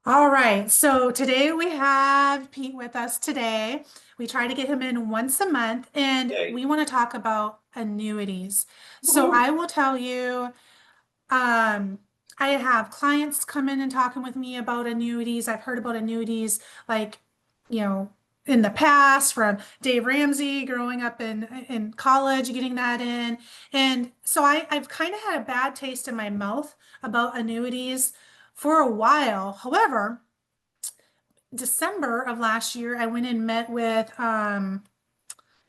All right, so today we have Pete with us today. We try to get him in once a month, and Yay. we want to talk about annuities. So Woohoo. I will tell you, um, I have clients come in and talking with me about annuities. I've heard about annuities like, you know, in the past from Dave Ramsey growing up in college, getting that in. And so I've kind of had a bad taste in my mouth about annuities for a while. However, December of last year, I went and met with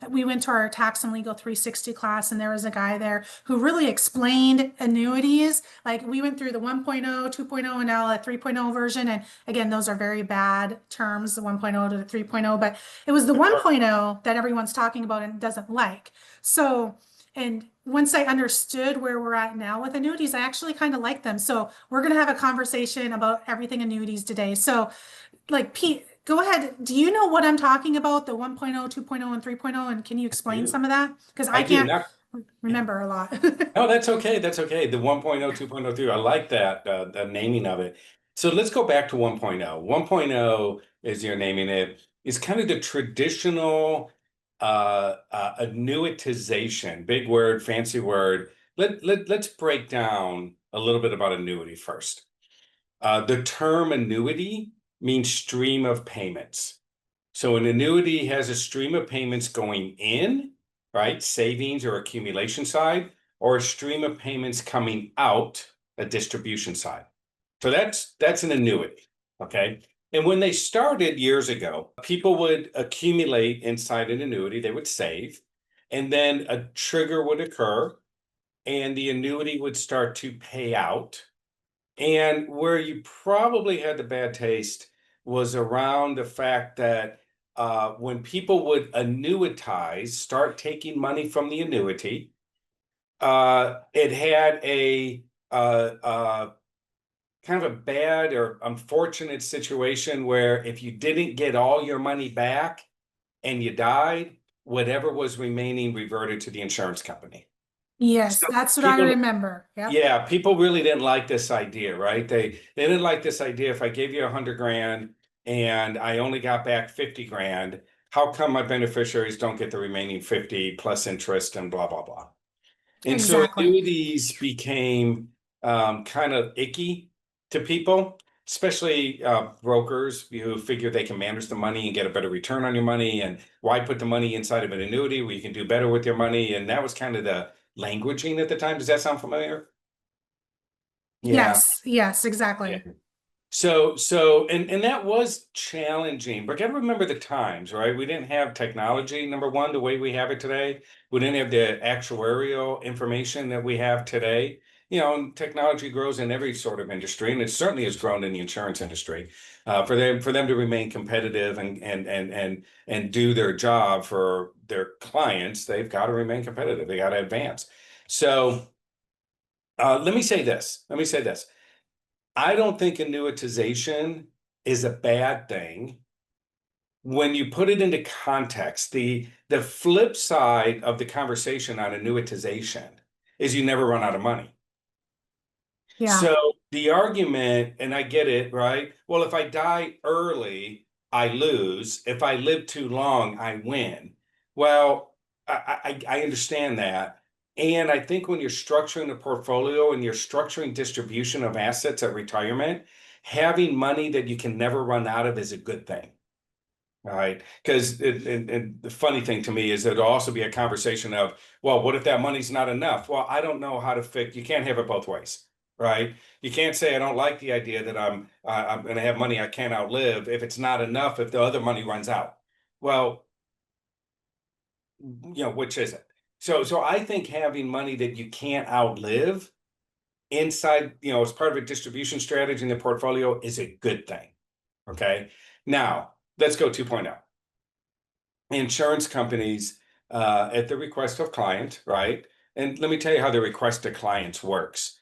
we went to our tax and legal 360 class, and there was a guy there who really explained annuities. Like we went through the 1.0, 2.0, and now a 3.0 version. And again, those are very bad terms, the 1.0 to the 3.0, but it was the Sure. 1.0 that everyone's talking about and doesn't like. So, and once I understood where we're at now with annuities, I actually kind of like them. So we're going to have a conversation about everything annuities today. So like Pete, go ahead. Do you know what I'm talking about? The 1.0, 2.0, and 3.0, and can you I explain do. some of that? Because I I do can't not. remember a lot. No, that's okay. That's okay. The 1.0, 2.0, 3. I like that, the naming of it. So let's go back to 1.0. 1.0, as you're naming it, is kind of the traditional annuitization. Big word, fancy word. Let's break down a little bit about annuity first. The term annuity means stream of payments. So an annuity has a stream of payments going in, right? Savings or accumulation side, or a stream of payments coming out, a distribution side. So that's an annuity, okay? And when they started years ago, people would accumulate inside an annuity, they would save, and then a trigger would occur, and the annuity would start to pay out. And where you probably had the bad taste was around the fact that when people would annuitize, start taking money from the annuity, it had a kind of a bad or unfortunate situation where if you didn't get all your money back and you died, whatever was remaining reverted to the insurance company. Yes, So that's what I people, remember. Yep. yeah, people really didn't like this idea, right? They didn't like this idea. If I gave you 100 grand and I only got back 50 grand, how come my beneficiaries don't get the remaining 50 plus interest and blah, blah, blah. And so Exactly. annuities became kind of icky to people, especially brokers who figure they can manage the money and get a better return on your money. And why put the money inside of an annuity where you can do better with your money? And that was kind of the languaging at the time. Does that sound familiar? Yeah. Yes, yes, Yeah. exactly. And that was challenging, but gotta remember the times, right? We didn't have technology, number one, the way we have it today. We didn't have the actuarial information that we have today. And technology grows in every sort of industry, and it certainly has grown in the insurance industry. For them to remain competitive and do their job for their clients, they've got to remain competitive. They got to advance. So let me say this. Let me say this. I don't think annuitization is a bad thing when you put it into context. The flip side of the conversation on annuitization is you never run out of money. Yeah. So the argument, and I get it, right? Well, if I die early, I lose. If I live too long, I win. Well, I understand that. And I think when you're structuring a portfolio and you're structuring distribution of assets at retirement, having money that you can never run out of is a good thing. All right. Because and the funny thing to me is there'll also be a conversation of, well, what if that money's not enough? Well, I don't know how to fix. You can't have it both ways, right? You can't say I don't like the idea that I'm going to have money I can't outlive if it's not enough if the other money runs out. Well, which is it? So I think having money that you can't outlive inside, as part of a distribution strategy in the portfolio is a good thing. Okay. Now let's go 2.0. Insurance companies, at the request of client, right? And let me tell you how the request to clients works.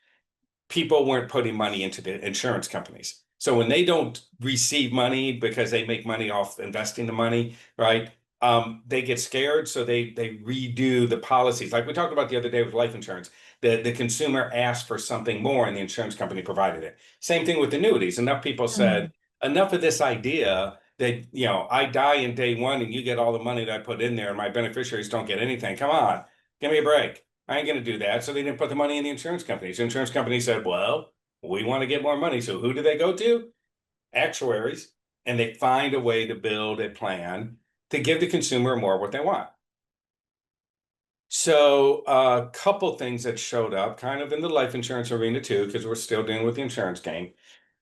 People weren't putting money into the insurance companies. So when they don't receive money because they make money off investing the money, right? They get scared, so they redo the policies. Like we talked about the other day with life insurance, the consumer asked for something more, and the insurance company provided it. Same thing with annuities. Enough people Mm. said, enough of this idea that, I die in day one and you get all the money that I put in there and my beneficiaries don't get anything. Come on, give me a break. I ain't going to do that. So they didn't put the money in the insurance companies. The insurance company said, well, we want to get more money. So who do they go to? Actuaries. And they find a way to build a plan to give the consumer more what they want. So a couple things that showed up kind of in the life insurance arena too, because we're still dealing with the insurance game.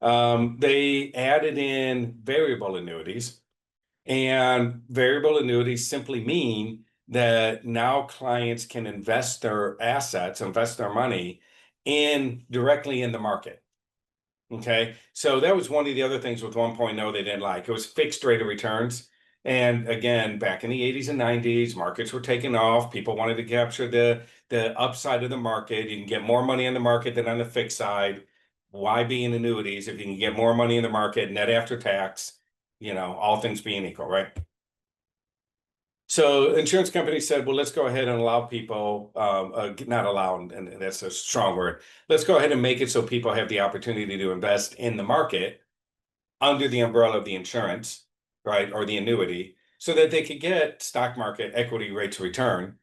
They added in variable annuities, and variable annuities simply mean that now clients can invest their assets, invest their money directly in the market. Okay, so that was one of the other things with 1.0 they didn't like. It was fixed rate of returns. And again, back in the 80s and 90s, markets were taking off. People wanted to capture the upside of the market. You can get more money on the market than on the fixed side. Why be in annuities if you can get more money in the market, net after tax, all things being equal, right? So insurance companies said, well, let's go ahead and allow people, not allow, and that's a strong word. Let's go ahead and make it so people have the opportunity to invest in the market under the umbrella of the insurance, right, or the annuity, so that they could get stock market equity rates of return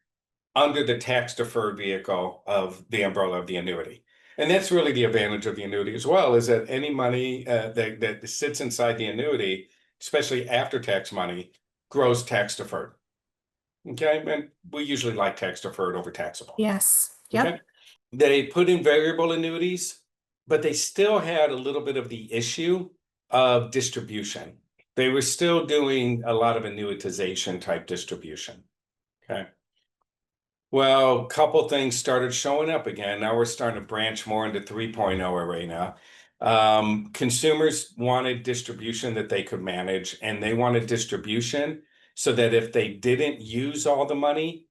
under the tax deferred vehicle of the umbrella of the annuity. And that's really the advantage of the annuity as well, is that any money that sits inside the annuity, especially after tax money, grows tax deferred. Okay, and we usually like tax deferred over taxable. Yes. Yep. Okay. They put in variable annuities, but they still had a little bit of the issue of distribution. They were still doing a lot of annuitization type distribution. Okay. Well, a couple things started showing up again. Now we're starting to branch more into 3.0 arena. Consumers wanted distribution that they could manage, and they wanted distribution so that if they didn't use all the money,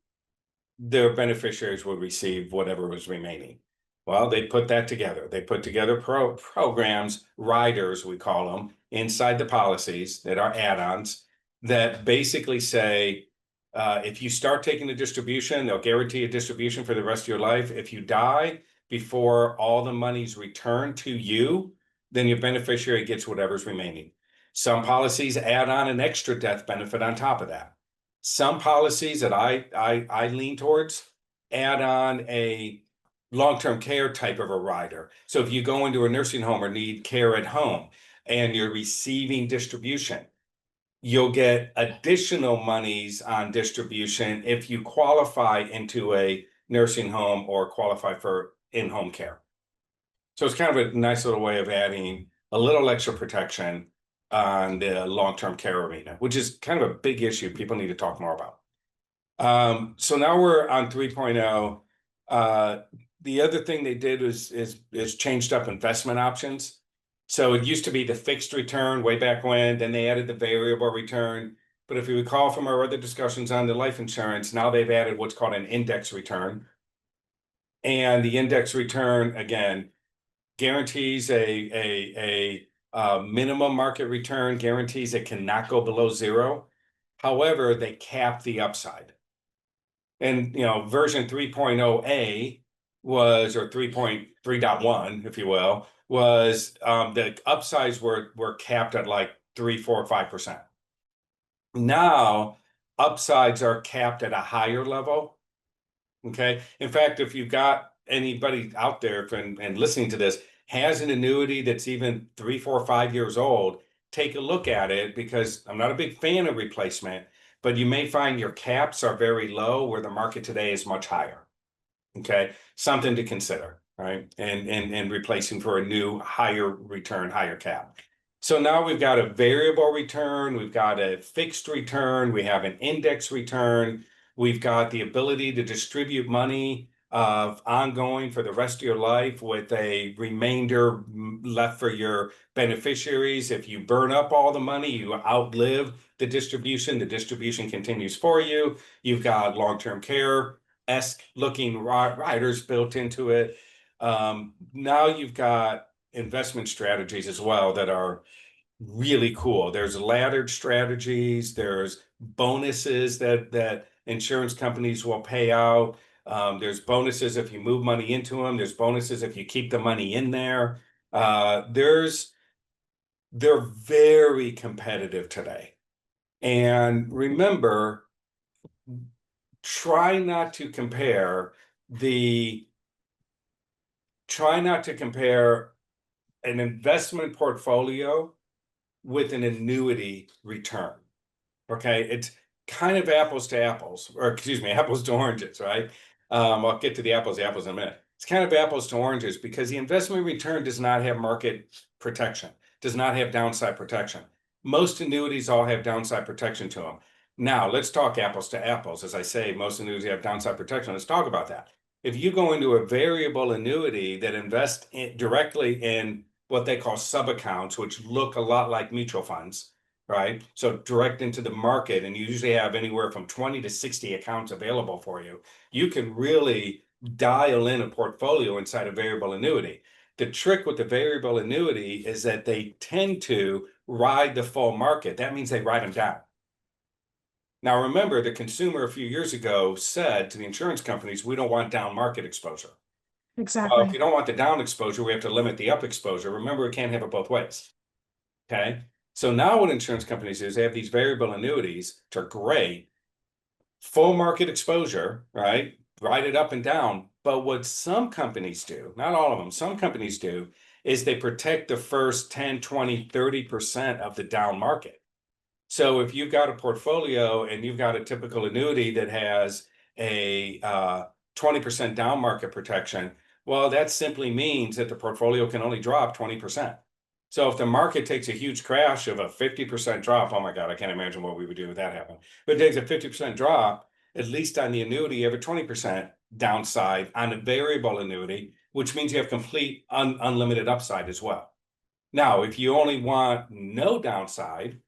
their beneficiaries would receive whatever was remaining. Well, they put that together. They put together programs, riders, we call them, inside the policies that are add-ons that basically say, if you start taking the distribution, they'll guarantee a distribution for the rest of your life. If you die before all the money's returned to you, then your beneficiary gets whatever's remaining. Some policies add on an extra death benefit on top of that. Some policies that I lean towards add on a long-term care type of a rider. So if you go into a nursing home or need care at home and you're receiving distribution, you'll get additional monies on distribution if you qualify into a nursing home or qualify for in-home care. So it's kind of a nice little way of adding a little extra protection on the long-term care arena, which is kind of a big issue people need to talk more about. So now we're on 3.0. The other thing they did is changed up investment options. So it used to be the fixed return way back when, then they added the variable return. But if you recall from our other discussions on the life insurance, now they've added what's called an index return. And the index return, again, guarantees a minimum market return, guarantees it cannot go below zero. However, they cap the upside. And version 3.0A was, or 3.3.1, if you will, was the upsides were capped at like 3, 4, 5%. Now upsides are capped at a higher level. Okay. In fact, if you've got anybody out there and listening to this has an annuity that's even 3, 4, 5 years old, take a look at it, because I'm not a big fan of replacement, but you may find your caps are very low where the market today is much higher. Okay. Something to consider, right? And replacing for a new higher return, higher cap. So now we've got a variable return, we've got a fixed return, we have an index return, we've got the ability to distribute money ongoing for the rest of your life with a remainder left for your beneficiaries. If you burn up all the money, you outlive the distribution continues for you. You've got long-term care-esque looking riders built into it. Now you've got investment strategies as well that are really cool. There's laddered strategies, there's bonuses that insurance companies will pay out. There's bonuses if you move money into them. There's bonuses if you keep the money in there. There's they're very competitive today. And remember, try not to compare an investment portfolio with an annuity return. Okay, it's kind of apples to apples, or excuse me, apples to oranges, right? I'll get to the apples in a minute. It's kind of apples to oranges because the investment return does not have market protection, does not have downside protection. Most annuities all have downside protection to them. Now, let's talk apples to apples. As I say, most annuities have downside protection. Let's talk about that. If you go into a variable annuity that invests directly in what they call sub accounts, which look a lot like mutual funds, right? So direct into the market, and you usually have anywhere from 20 to 60 accounts available for you. You can really dial in a portfolio inside a variable annuity. The trick with the variable annuity is that they tend to ride the full market. That means they ride them down. Now, remember, the consumer a few years ago said to the insurance companies, we don't want down market exposure. Well, Exactly. if you don't want the down exposure, we have to limit the up exposure. Remember, we can't have it both ways. Okay. So now what insurance companies do is they have these variable annuities, which are great, full market exposure, right? Ride it up and down. But what some companies do, not all of them, some companies do, is they protect the first 10, 20, 30% of the down market. So if you've got a portfolio and you've got a typical annuity that has a 20% down market protection, well, that simply means that the portfolio can only drop 20%. So if the market takes a huge crash of a 50% drop, oh my God, I can't imagine what we would do if that happened. But it takes a 50% drop, at least on the annuity, you have a 20% downside on a variable annuity, which means you have complete unlimited upside as well. Now, if you only want no downside,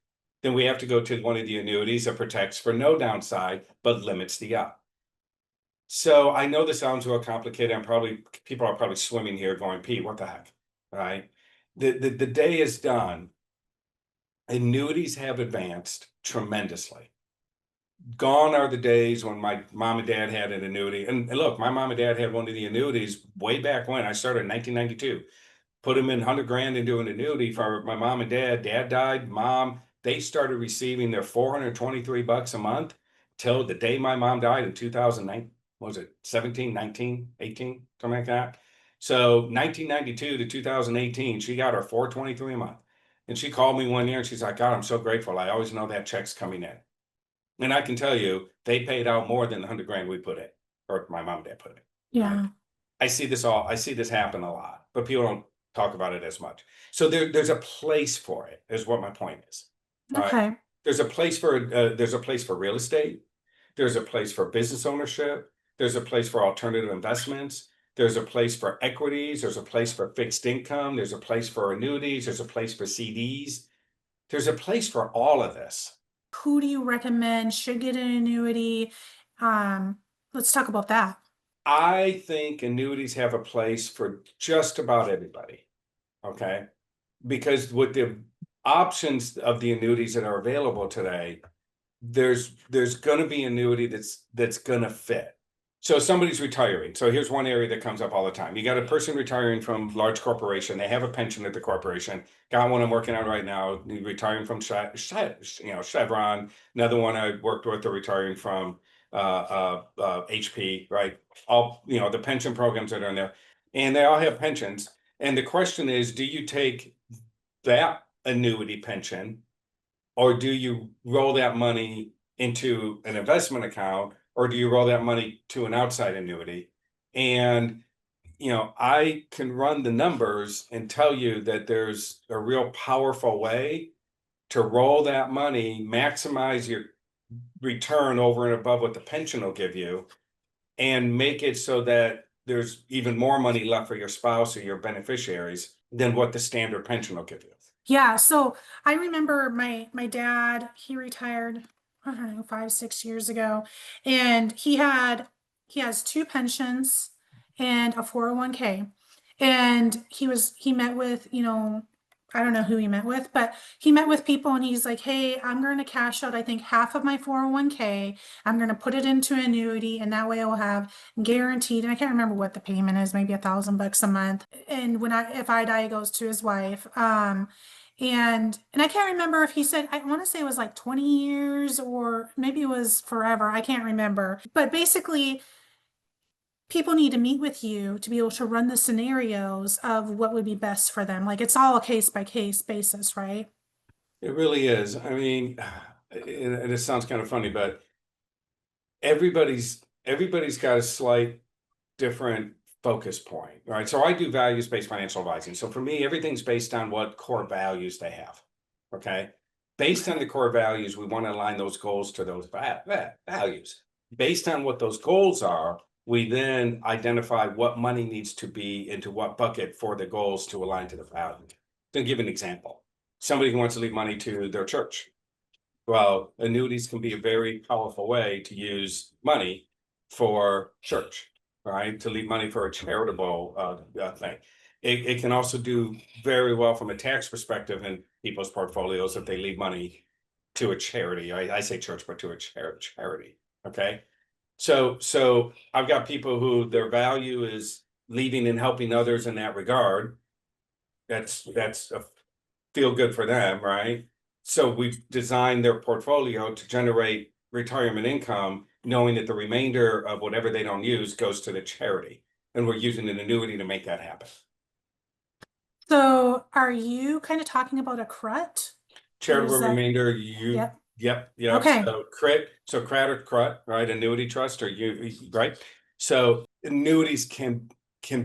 then we have to go to one of the annuities that protects for no downside, but limits the up. So I know this sounds real complicated. People are probably swimming here going, Pete, what the heck, right? The day is done. Annuities have advanced tremendously. Gone are the days when my mom and dad had an annuity. And look, my mom and dad had one of the annuities way back when I started in 1992. Put them in 100 grand into an annuity for my mom and dad. Dad died, mom, they started receiving their 423 bucks a month till the day my mom died in 2009. What was it, 17, 19, 18, something like that? So 1992 to 2018, she got her 423 a month. And she called me one year and she's like, God, I'm so grateful. I always know that check's coming in. And I can tell you, they paid out more than the 100 grand we put in, or my mom and dad put in. Yeah. I see this happen a lot, but people don't talk about it as much. So there's a place for it, is what my point is. All right. Okay. There's a place for real estate. There's a place for business ownership. There's a place for alternative investments. There's a place for equities. There's a place for fixed income. There's a place for annuities. There's a place for CDs. There's a place for all of this. Who do you recommend should get an annuity? Let's talk about that. I think annuities have a place for just about everybody. Okay. Because with the options of the annuities that are available today, there's going to be annuity that's going to fit. So somebody's retiring. So here's one area that comes up all the time. You got a person retiring from large corporation. They have a pension at the corporation. Got one I'm working on right now, retiring from Chevron. Another one I worked with, they're retiring from HP, right? All, the pension programs that are in there, and they all have pensions. And the question is, do you take that annuity pension, or do you roll that money into an investment account, or do you roll that money to an outside annuity? And I can run the numbers and tell you that there's a real powerful way to roll that money, maximize your return over and above what the pension will give you, and make it so that there's even more money left for your spouse or your beneficiaries than what the standard pension will give you. Yeah, so I remember my dad, he retired, I don't know, 5, 6 years ago, and he has two pensions and a 401k. And he met with, I don't know who he met with, but he met with people and he's like, hey, I'm going to cash out, I think, half of my 401k. I'm going to put it into an annuity, and that way I will have guaranteed, and I can't remember what the payment is, maybe $1,000 a month. And if I die, it goes to his wife. And I can't remember if he said, I want to say it was like 20 years or maybe it was forever. I can't remember. But basically, people need to meet with you to be able to run the scenarios of what would be best for them. Like it's all a case by case basis, right? It really is. I mean, and it sounds kind of funny, but everybody's got a slight different focus point, right? So I do values-based financial advising. So for me, everything's based on what core values they have. Okay. Based on the core values, we want to align those goals to those values. Based on what those goals are, we then identify what money needs to be into what bucket for the goals to align to the value. To give an example, somebody who wants to leave money to their church. Well, annuities can be a very powerful way to use money for church, right? To leave money for a charitable thing. It can also do very well from a tax perspective in people's portfolios if they leave money to a charity. I say church, but to a charity. Okay. So I've got people who their value is leaving and helping others in that regard. That's a feel good for them, right? So we've designed their portfolio to generate retirement income, knowing that the remainder of whatever they don't use goes to the charity. And we're using an annuity to make that happen. So are you kind of talking about a CRUT? Or Charitable is that, remainder, yep. yep. Okay. So CRAT or CRUT, right? Annuity trust or right? So annuities can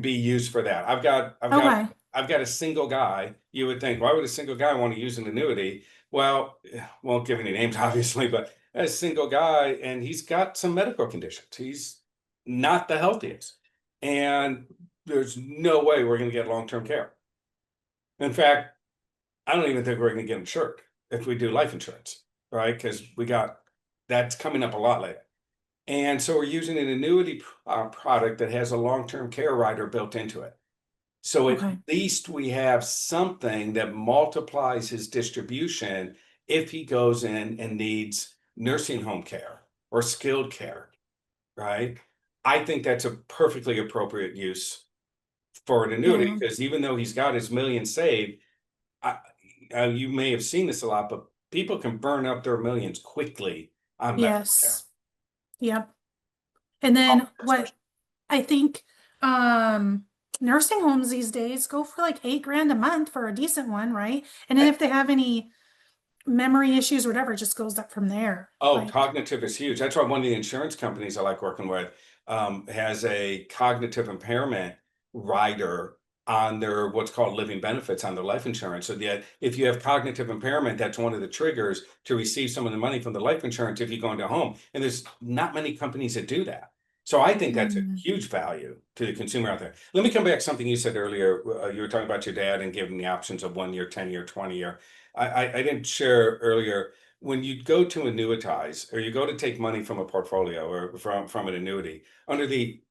be used for that. Okay. I've got a single guy. You would think, why would a single guy want to use an annuity? Well, won't give any names, obviously, but a single guy, and he's got some medical conditions. He's not the healthiest. And there's no way we're going to get long-term care. In fact, I don't even think we're going to get insured if we do life insurance, right? Because that's coming up a lot later. And so we're using an annuity product that has a long-term care rider built into it. So at Okay. least we have something that multiplies his distribution if he goes in and needs nursing home care or skilled care, right? I think that's a perfectly appropriate use for an annuity Yeah. because even though he's got his million saved, I, you may have seen this a lot, but people can burn up their millions quickly on medical care. Yes. Yep. And then what I think nursing homes these days go for like 8 grand a month for a decent one, right? And then if they have any memory issues or whatever, it just goes up from there. Oh, Like, cognitive is huge. That's why one of the insurance companies I like working with has a cognitive impairment rider on their what's called living benefits on their life insurance. So that if you have cognitive impairment, that's one of the triggers to receive some of the money from the life insurance if you go into a home. And there's not many companies that do that. So I think that's a mm, huge value to the consumer out there. Let me come back to something you said earlier. You were talking about your dad and giving the options of 1 year, 10 year, 20 year. I didn't share earlier when you go to annuitize or you go to take money from a portfolio or from an annuity under the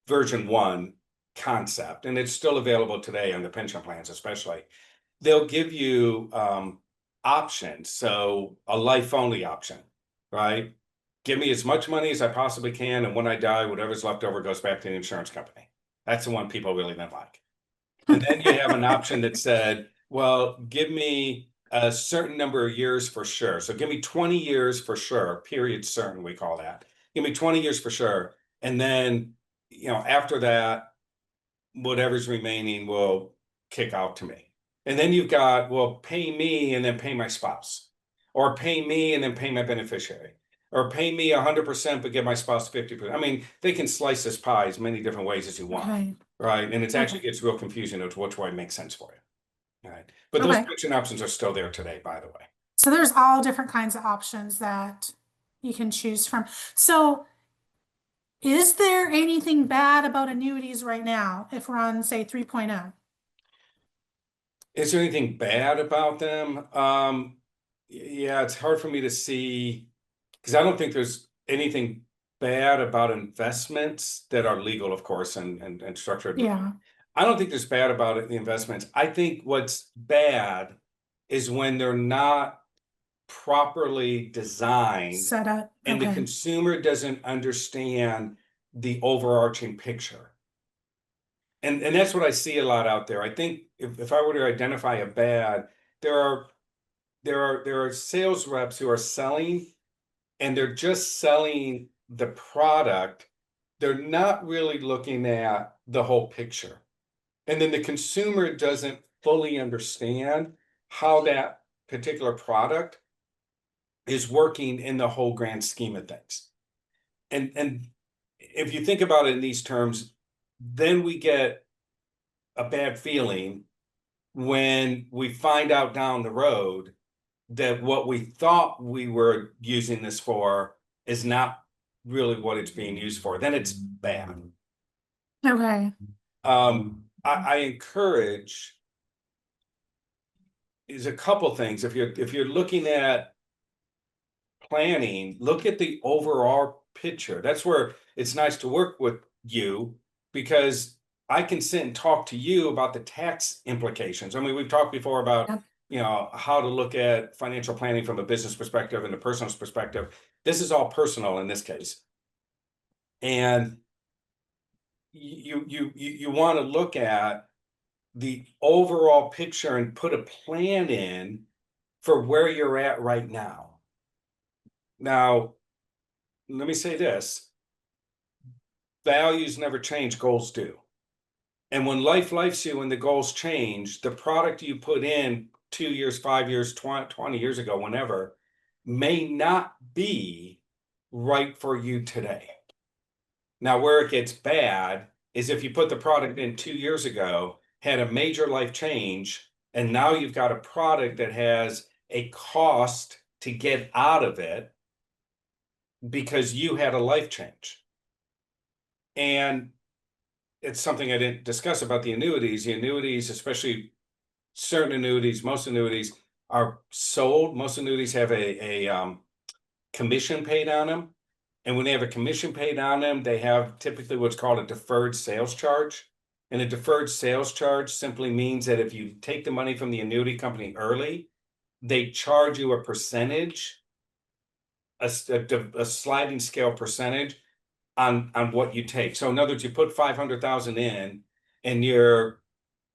version 1 concept, and it's still available today on the pension plans especially, they'll give you options. So a life only option, right? Give me as much money as I possibly can, and when I die, whatever's left over goes back to the insurance company. That's the one people really didn't like. And then you have an option that said, well, give me a certain number of years for sure. So give me 20 years for sure, period certain, we call that. Give me 20 years for sure. And then, after that, whatever's remaining will kick out to me. And then you've got, well, pay me and then pay my spouse, or pay me and then pay my beneficiary, or pay me 100%, but give my spouse 50%. I mean, they can slice this pie as many different ways as you want. okay. Right. And it actually Okay. gets real confusing as to which way makes sense for you. All right. But those Okay. pension options are still there today, by the way. So there's all different kinds of options that you can choose from. So is there anything bad about annuities right now if we're on, say, 3.0? Is there anything bad about them? Yeah, it's hard for me to see because I don't think there's anything bad about investments that are legal, of course, and structured. Yeah. I don't think there's bad about it, the investments. I think what's bad is when they're not properly designed Set up. and the Okay. consumer doesn't understand the overarching picture. And that's what I see a lot out there. I think if I were to identify a bad, there are sales reps who are selling, and they're just selling the product. They're not really looking at the whole picture. And then the consumer doesn't fully understand how that particular product is working in the whole grand scheme of things. And if you think about it in these terms, then we get a bad feeling when we find out down the road that what we thought we were using this for is not really what it's being used for. Then it's bad. Okay. I encourage is a couple things. If you're looking at planning, look at the overall picture. That's where it's nice to work with you, because I can sit and talk to you about the tax implications. I mean, we've talked before about, Yep. how to look at financial planning from a business perspective and a personal perspective. This is all personal in this case. And you want to look at the overall picture and put a plan in for where you're at right now. Now, let me say this: values never change, goals do. And when life lifes you and the goals change, the product you put in 2 years, 5 years, 20 years ago, whenever, may not be right for you today. Now, where it gets bad is if you put the product in 2 years ago, had a major life change, and now you've got a product that has a cost to get out of it because you had a life change. And it's something I didn't discuss about the annuities. The annuities, especially certain annuities, most annuities are sold. Most annuities have a commission paid on them. And when they have a commission paid on them, they have typically what's called a deferred sales charge. And a deferred sales charge simply means that if you take the money from the annuity company early, they charge you a percentage, a sliding scale percentage on what you take. So in other words, you put 500,000 in, and you're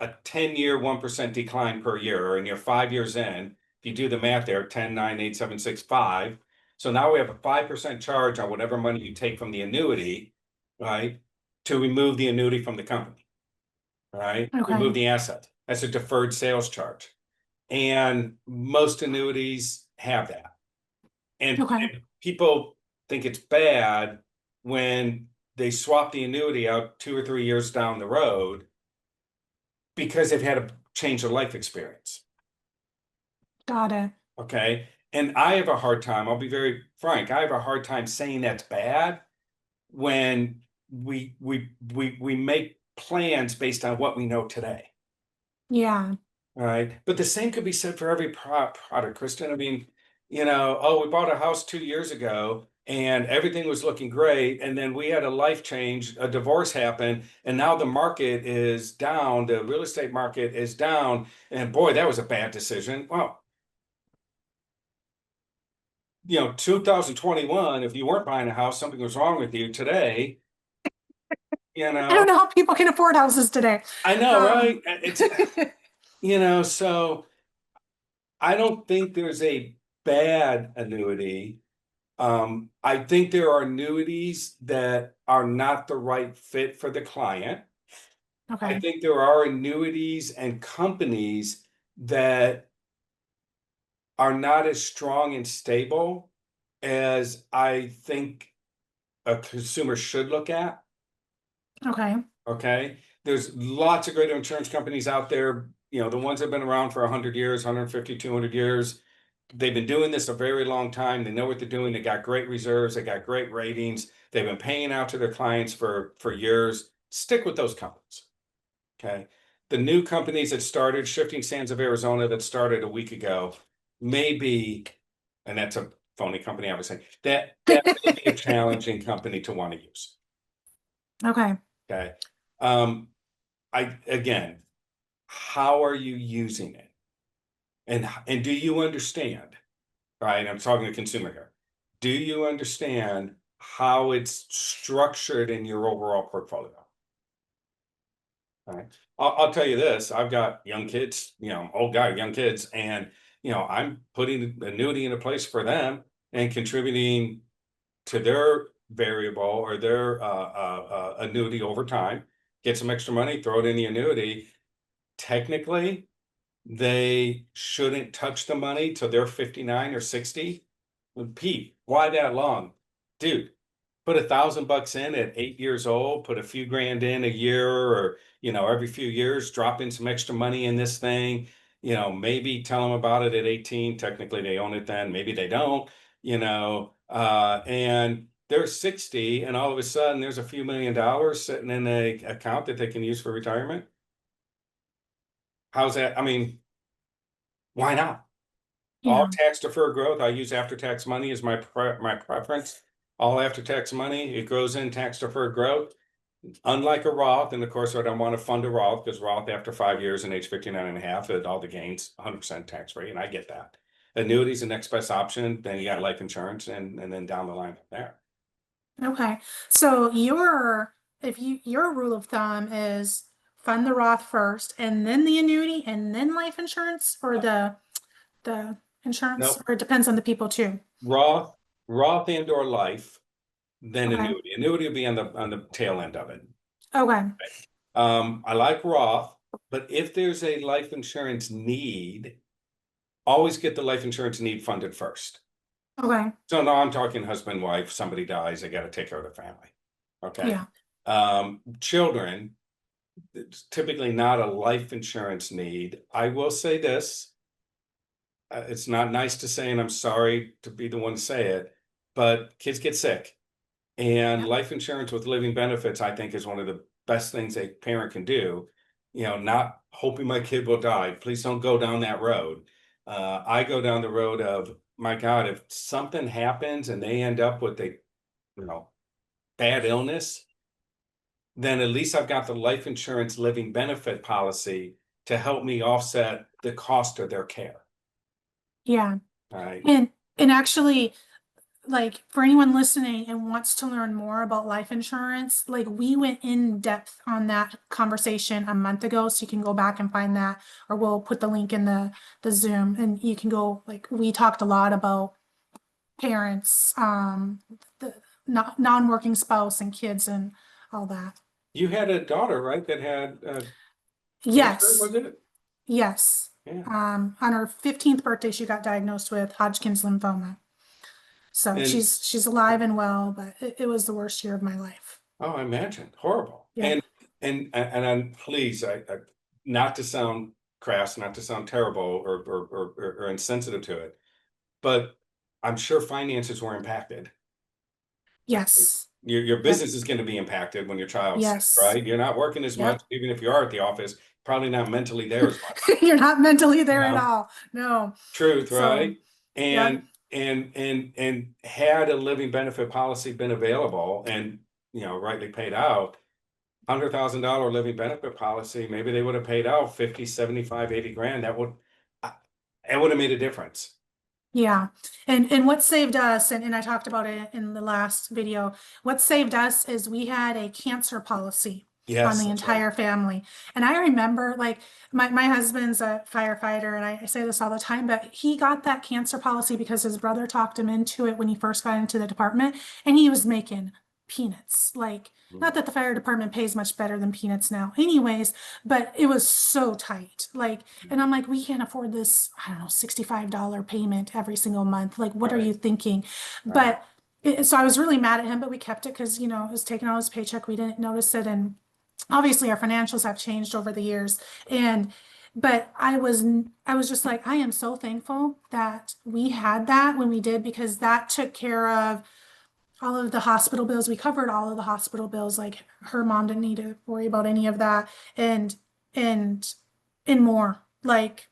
a 10-year 1% decline per year, and you're 5 years in. If you do the math there, 10, 9, 8, 7, 6, 5. So now we have a 5% charge on whatever money you take from the annuity, right? To remove the annuity from the company, right? Okay. Remove the asset. That's a deferred sales charge. And most annuities have that. Okay. And people think it's bad when they swap the annuity out 2 or 3 years down the road because they've had a change of life experience. Got it. Okay. And I have a hard time, I'll be very frank, I have a hard time saying that's bad when we make plans based on what we know today. Yeah. All right. But the same could be said for every product, Kristin. I mean, oh, we bought a house 2 years ago and everything was looking great. And then we had a life change, a divorce happened, and now the market is down. The real estate market is down. And boy, that was a bad decision. Well, 2021, if you weren't buying a house, something was wrong with you. Today, I don't know how people can afford houses today. I know, right? So I don't think there's a bad annuity. I think there are annuities that are not the right fit for the client. I Okay. think there are annuities and companies that are not as strong and stable as I think a consumer should look at. Okay. Okay. There's lots of great insurance companies out there, the ones that have been around for 100 years, 150, 200 years. They've been doing this a very long time. They know what they're doing. They got great reserves. They got great ratings. They've been paying out to their clients for years. Stick with those companies. Okay. The new companies that started, Shifting Sands of Arizona, that started a week ago, maybe, and that's a phony company, I would say, that may be a challenging company to want to use. Okay. Okay. Again, how are you using it? And do you understand? Right? I'm talking to consumer here. Do you understand how it's structured in your overall portfolio? All right. I'll tell you this, I've got young kids, old guy, young kids, and I'm putting annuity into place for them and contributing to their variable or their annuity over time, get some extra money, throw it in the annuity. Technically, they shouldn't touch the money till they're 59 or 60. Well, Pete, why that long? Dude, put $1,000 in at 8 years old, put a few grand in a year or, every few years, drop in some extra money in this thing, maybe tell them about it at 18. Technically, they own it then. Maybe they don't, and they're 60 and all of a sudden there's a few $1 million sitting in a account that they can use for retirement. How's that? I mean, why not? All Yeah. tax deferred growth, I use after-tax money as my preference. All after-tax money, it grows in tax deferred growth. Unlike a Roth, and of course, I don't want to fund a Roth because Roth after 5 years and age 59 and a half, all the gains 100% tax free, and I get that. Annuities the next best option, then you got life insurance and then down the line from there. Okay. So your rule of thumb is fund the Roth first and then the annuity and then life insurance, or the insurance, Nope. or it depends on the people too. Roth, Roth and or life, then Okay. annuity. Annuity will be on the tail end of it. Okay. I like Roth, but if there's a life insurance need, always get the life insurance need funded first. Okay. So now I'm talking husband, wife, somebody dies, they got to take care of the family. Okay. Yeah. Children, it's typically not a life insurance need. I will say this. It's not nice to say, and I'm sorry to be the one to say it, but kids get sick. And Yep. life insurance with living benefits, I think, is one of the best things a parent can do. Not hoping my kid will die. Please don't go down that road. I go down the road of, my God, if something happens and they end up with a, you know, bad illness, then at least I've got the life insurance living benefit policy to help me offset the cost of their care. Yeah. All right. And actually, like, for anyone listening and wants to learn more about life insurance, like, we went in depth on that conversation a month ago, so you can go back and find that, or we'll put the link in the Zoom, and you can go, like, we talked a lot about parents, the non-working spouse and kids and all that. You had a daughter, right, that had cancer, Yes, was it? yes. Yeah. On her 15th birthday, she got diagnosed with Hodgkin's lymphoma. So And she's alive and well, but it was the worst year of my life. oh, I imagine horrible. Yeah. And I'm pleased, I not to sound crass, not to sound terrible or insensitive to it, but I'm sure finances were impacted. Yes. Your Yep. business is going to be impacted when your child's sick, Yes. right? You're not working as much, Yep. even if you are at the office, probably not mentally there as much. You're not mentally You there at know, all. No. truth, So, right? yep. And had a living benefit policy been available and rightly paid out, $100,000 living benefit policy, maybe they would have paid out 50, 75, 80 grand. It would have made a difference. Yeah. And what saved us, and I talked about it in the last video, what saved us is we had a cancer policy on Yes, the that's right. entire family. And I remember, like, my husband's a firefighter, and I say this all the time, but he got that cancer policy because his brother talked him into it when he first got into the department, and he was making peanuts. Like, not that the fire department pays much better than peanuts now, anyways, but it was so tight. Like, and I'm like, we can't afford this, I don't know, $65 payment every single month. Like, what are Right, you thinking? right. But so I was really mad at him, but we kept it because, it was taking out his paycheck. We didn't notice it. And obviously our financials have changed over the years. But I was just like, I am so thankful that we had that when we did, because that took care of all of the hospital bills. We covered all of the hospital bills. Like, her mom didn't need to worry about any of that. And and more. Like,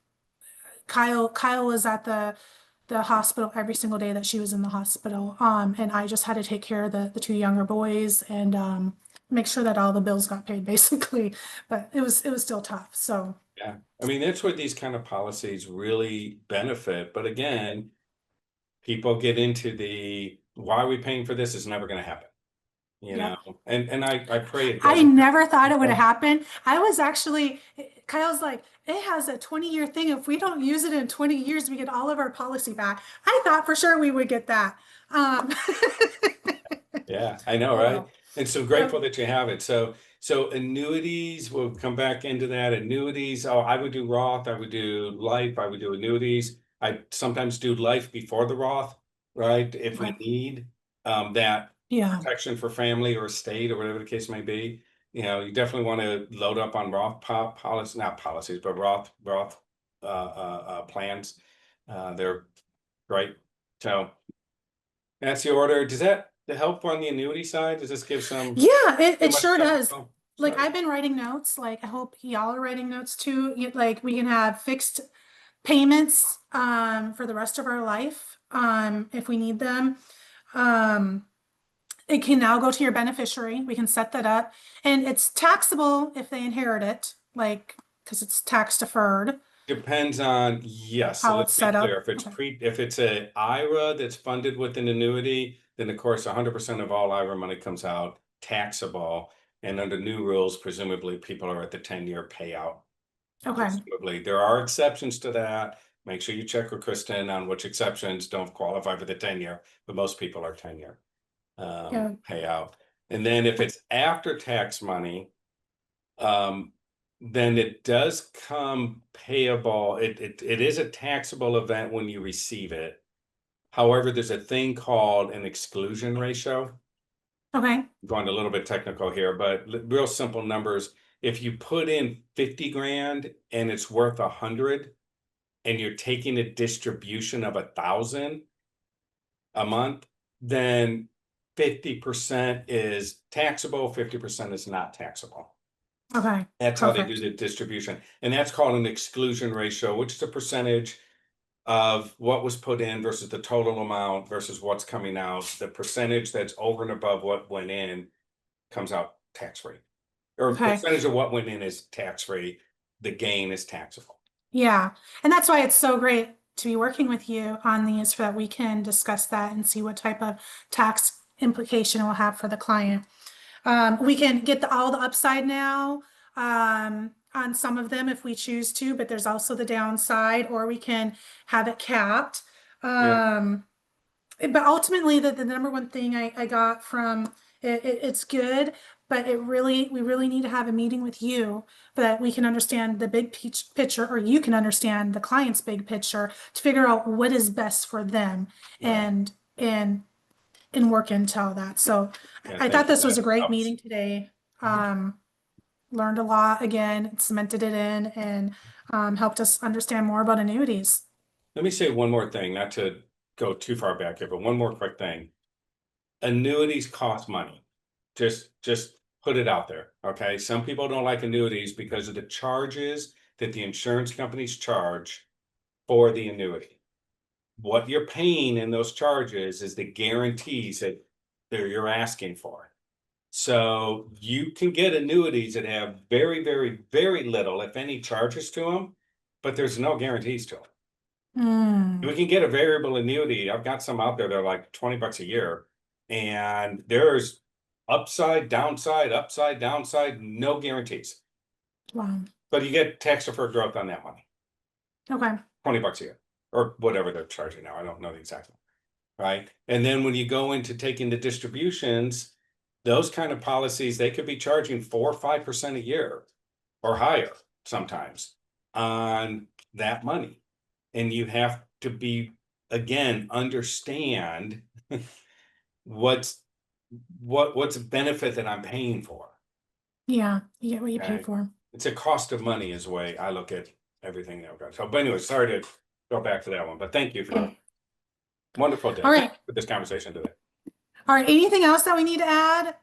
Kyle was at the hospital every single day that she was in the hospital. And I just had to take care of the two younger boys, and make sure that all the bills got paid, basically. But it was still tough. So Yeah. I mean, that's where these kind of policies really benefit. But again, people get into the, why are we paying for this? It's never going to happen. you Yep. know, and I pray it I doesn't. never thought it would have happened. I was actually, Kyle's like, it has a 20-year thing. If we don't use it in 20 years, we get all of our policy back. I thought for sure we would get that. Um, Yeah, I know, oh right? well. And so Yep. grateful that you have it. So annuities, we'll come back into that. Annuities, oh, I would do Roth, I would do life, I would do annuities. I sometimes do life before the Roth, right? If we Okay. need that Yeah. protection for family or estate or whatever the case may be. You know, you definitely want to load up on Roth policies, not policies, but Roth plans. They're great. So that's the order. Does that help on the annuity side? Does this give some Yeah, too it much sure does. technical? Like Sorry. I've been writing notes. Like I hope y'all are writing notes too. Like we can have fixed payments for the rest of our life if we need them. Um, it can now go to your beneficiary. We can set that up, and it's taxable if they inherit it, like because it's tax deferred. Depends on, yes. So How let's it's be set clear. up. If it's Okay. if it's a IRA that's funded with an annuity, then of course 100% of all IRA money comes out taxable. And under new rules, presumably people are at the 10-year payout. Okay. Presumably. There are exceptions to that. Make sure you check with Kristen on which exceptions don't qualify for the 10-year, but most people are 10-year Yeah. payout. And then if it's after tax money, um, then it does come payable. It is a taxable event when you receive it. However, there's a thing called an exclusion ratio. Okay. Going a little bit technical here, but real simple numbers. If you put in 50 grand and it's worth 100, and you're taking a distribution of 1,000 a month, then 50% is taxable, 50% is not taxable. Okay. That's how they do Perfect. the distribution. And that's called an exclusion ratio, which is a percentage of what was put in versus the total amount versus what's coming out. The percentage that's over and above what went in comes out tax-free. Or Okay. percentage of what went in is tax-free. The gain is taxable. Yeah. And that's why it's so great to be working with you on these so that we can discuss that and see what type of tax implication it will have for the client. We can get all the upside now on some of them if we choose to, but there's also the downside, or we can have it capped. Yeah. But ultimately, the number one thing I got from it's good, but we really need to have a meeting with you that we can understand the big picture, or you can understand the client's big picture to figure out what is best for them Right. and and work into all that. So Yeah. I Thank thought you. this was a That great helps. meeting today. Learned a lot again, cemented it in, and helped us understand more about annuities. Let me say one more thing, not to go too far back here, but one more quick thing. Annuities cost money. Just put it out there. Okay. Some people don't like annuities because of the charges that the insurance companies charge for the annuity. What you're paying in those charges is the guarantees that you're asking for. So you can get annuities that have very, very, very little, if any, charges to them, but there's no guarantees to them. Mm, We can get a variable annuity. I've got some out there that are like $20 a year, and there's upside, downside, no guarantees. wow. But you get tax deferred growth on that money, Okay. $20 a year, or whatever they're charging now. I don't know the exact one, right? And then when you go into taking the distributions, those kind of policies, they could be charging 4 or 5% a year or higher sometimes on that money. And you have to be, again, understand what's what's a benefit that I'm paying for. Yeah, you get what you pay Okay. for. It's a cost of money is the way I look at everything that I've got. So, but anyway, sorry to go back to that one, but thank you for a wonderful day. All Thank right. you for this conversation today. All right. Anything else that we need to add?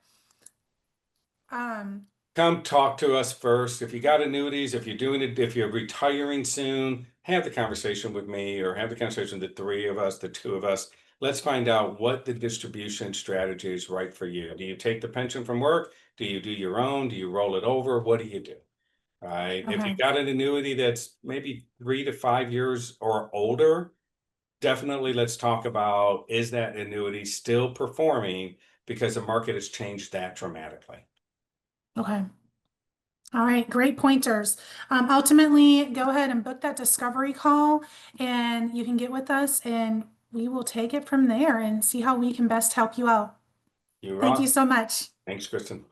Um, Come talk to us first. If you got annuities, if you're doing it, if you're retiring soon, have the conversation with me or have the conversation with the three of us, the two of us. Let's find out what the distribution strategy is right for you. Do you take the pension from work? Do you do your own? Do you roll it over? What do you do? All right. If you okay. got an annuity that's maybe 3 to 5 years or older, definitely let's talk about, is that annuity still performing because the market has changed that dramatically. Okay. All right, great pointers. Ultimately, go ahead and book that discovery call and you can get with us and we will take it from there and see how we can best help you out. You're Thank you on. so much. Thanks, Kristin.